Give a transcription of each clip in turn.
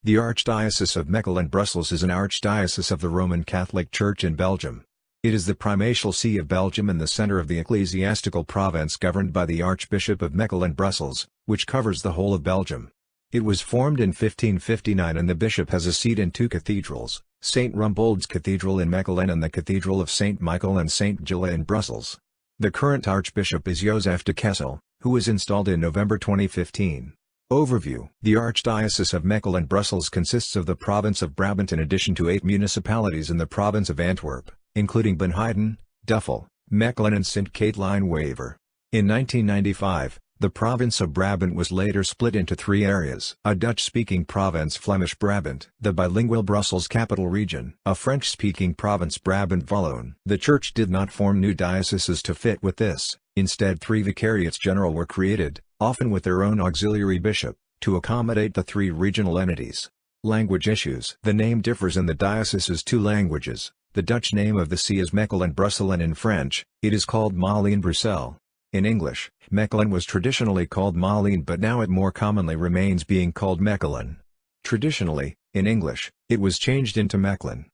The Archdiocese of Mechelen-Brussels is an archdiocese of the Roman Catholic Church in Belgium. It is the primatial see of Belgium and the centre of the ecclesiastical province governed by the Archbishop of Mechelen-Brussels, which covers the whole of Belgium. It was formed in 1559 and the bishop has a seat in two cathedrals, St. Rumbold's Cathedral in Mechelen and the Cathedral of St. Michael and St. Gilla in Brussels. The current archbishop is Joseph de Kessel, who was installed in November 2015. Overview. The Archdiocese of Mechelen-Brussels consists of the province of Brabant in addition to 8 municipalities in the province of Antwerp, including Benheiden, Duffel, Mechelen and Sint-Katelijne-Waver. In 1995, the province of Brabant was later split into 3 areas. A Dutch-speaking province Flemish Brabant, the bilingual Brussels Capital Region, a French-speaking province Brabant Wallon. The Church did not form new dioceses to fit with this, instead 3 vicariates general were created, often with their own auxiliary bishop, to accommodate the 3 regional entities. Language issues. The name differs in the diocese's 2 languages. The Dutch name of the see is Mechelen-Brussels and in French, it is called Malines-Bruxelles. In English, Mechelen was traditionally called Malines but now it more commonly remains being called Mechelen. Traditionally, in English, it was changed into Mechelen.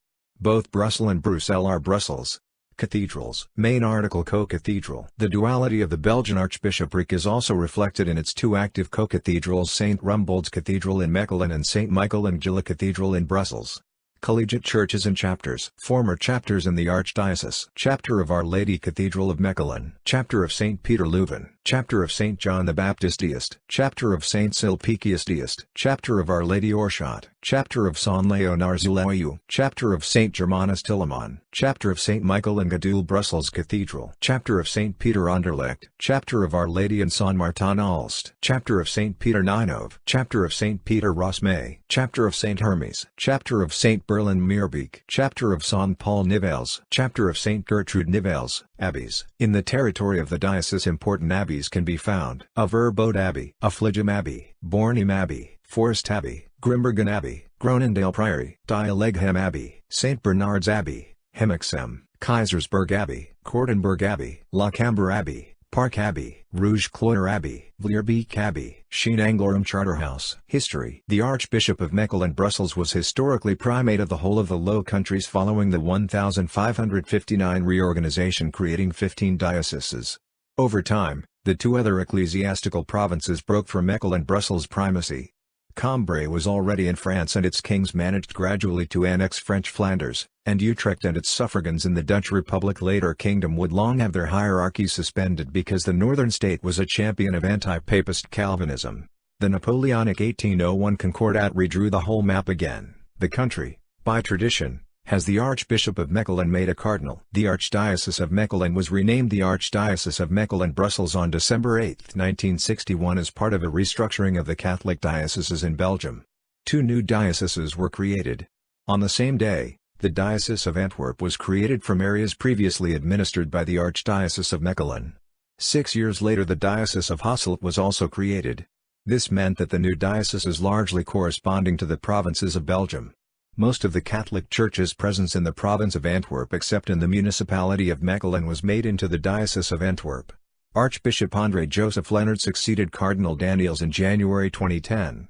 Both Brussels and Bruxelles are Brussels. Cathedrals. Main article Co-cathedral. The duality of the Belgian archbishopric is also reflected in its 2 active co-cathedrals St. Rumbold's Cathedral in Mechelen and St. Michael and Gilla Cathedral in Brussels. Collegiate churches and chapters. Former chapters in the Archdiocese. Chapter of Our Lady Cathedral of Mechelen. Chapter of St. Peter Leuven. Chapter of St. John the Baptist East. Chapter of St. Sulpicius East. Chapter of Our Lady Oorschot. Chapter of San Leonard Zuleu. Chapter of St. Germanus Tilleman. Chapter of St. Michael and Gadul Brussels Cathedral. Chapter of St. Peter Anderlecht. Chapter of Our Lady in San Martin Alst. Chapter of St. Peter Ninove. Chapter of St. Peter Rosmay. Chapter of St. Hermes. Chapter of St. Berlin Meerbeek. Chapter of St. Paul Nivelles. Chapter of St. Gertrude Nivelles. Abbeys. In the territory of the diocese important abbeys can be found. Averbode Abbey, Affligem Abbey, Bornheim Abbey, Forest Abbey, Grimbergen Abbey, Gronendale Priory, Dialeghem Abbey, St. Bernard's Abbey, Hemexem, Kaisersberg Abbey, Kortenberg Abbey, Lacamber Abbey, Park Abbey, Rouge-Cloyar Abbey, Vleerbeek Abbey, Sheen-Anglorum Charterhouse. History. The Archbishop of Mechelen-Brussels was historically primate of the whole of the Low Countries following the 1559 reorganization creating 15 dioceses. Over time, the 2 other ecclesiastical provinces broke from Mechelen-Brussels primacy. Cambrai was already in France and its kings managed gradually to annex French Flanders, and Utrecht and its suffragans in the Dutch Republic later kingdom would long have their hierarchy suspended because the northern state was a champion of anti-papist Calvinism. The Napoleonic 1801 Concordat redrew the whole map again. The country, by tradition, has the Archbishop of Mechelen made a cardinal. The Archdiocese of Mechelen was renamed the Archdiocese of Mechelen-Brussels on December 8, 1961 as part of a restructuring of the Catholic dioceses in Belgium. 2 new dioceses were created. On the same day, the Diocese of Antwerp was created from areas previously administered by the Archdiocese of Mechelen. 6 years later the Diocese of Hasselt was also created. This meant that the new dioceses largely corresponding to the provinces of Belgium. Most of the Catholic Church's presence in the province of Antwerp except in the municipality of Mechelen was made into the Diocese of Antwerp. Archbishop André Joseph Leonard succeeded Cardinal Daniels in January 2010.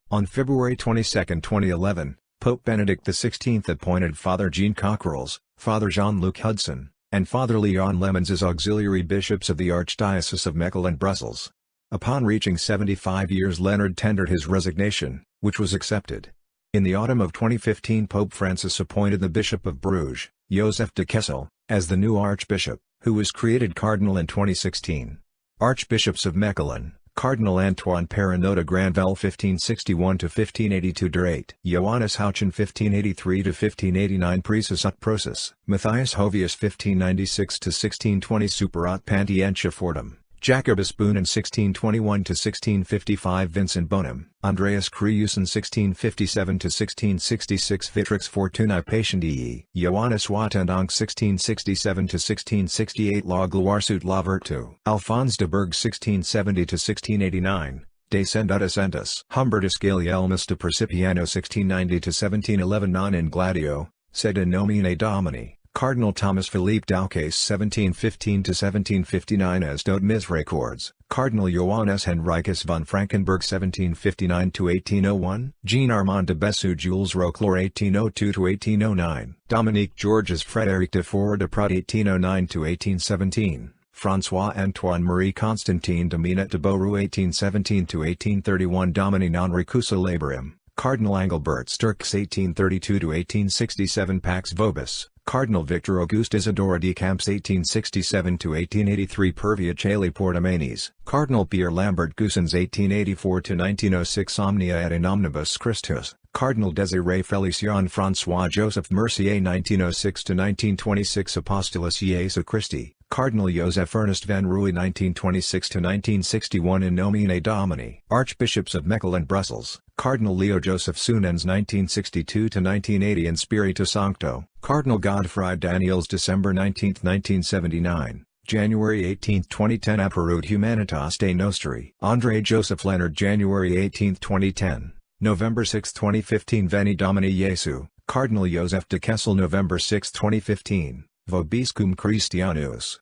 On February 22, 2011, Pope Benedict XVI appointed Father Jean Cockerels, Father Jean-Luc Hudson, and Father Leon Lemons as auxiliary bishops of the Archdiocese of Mechelen-Brussels. Upon reaching 75 years Leonard tendered his resignation, which was accepted. In the autumn of 2015 Pope Francis appointed the Bishop of Bruges, Joseph de Kessel, as the new archbishop, who was created cardinal in 2016. Archbishops of Mechelen, Cardinal Antoine Perrinot Granvelle 1561–1582 Der 8, Johannes Houchen 1583–1589 Presus ut Prosus, Matthias Hovius 1596–1620 Superat Pantientia Fortum. Jacobus Boon in 1621–1655 Vincent Bonham, Andreas Creusen 1657–1666 Vitrix Fortunae Patientii, Johannes Watendonk 1667–1668 La Gloire Sut La Vertu, Alphonse de Berg 1670–1689, Descendatus Entus, Humbertus Galielmus de Principiano 1690–1711 Non in Gladio, sed in nomine Domini. Cardinal Thomas Philippe Doucase 1715–1759 as Dot Misericords, Cardinal Johannes Henricus von Frankenberg 1759–1801, Jean-Armand de Bessou Jules Roquelaure 1802–1809, Dominique Georges Frédéric de Four de Prade 1809–1817, François-Antoine Marie Constantin de Minette de Beauroux 1817–1831, Dominique Enricusa Laborim, Cardinal Angilbert Sturks 1832–1867, Pax Vobis, Cardinal Victor Auguste Isidore de Camps 1867–1883, Pervia Caeli Portamanes, Cardinal Pierre Lambert Goossens 1884–1906, Omnia et in omnibus Christus, Cardinal Désiré Félicien François-Joseph Mercier 1906–1926, Apostolus Jesu Christi, Cardinal Joseph Ernest van Rooij 1926–1961, in nomine Domini, Archbishops of Mechelen Brussels, Cardinal Leo Joseph Sunens 1962–1980, in Spiritu Sancto, Cardinal Godefroy Daniels December 19, 1979, January 18, 2010, Apparut Humanitas de Nostri, André Joseph Leonard January 18, 2010, November 6, 2015, Veni Domini Jesu, Cardinal Joseph de Kessel November 6, 2015, Vobiscum Christianus.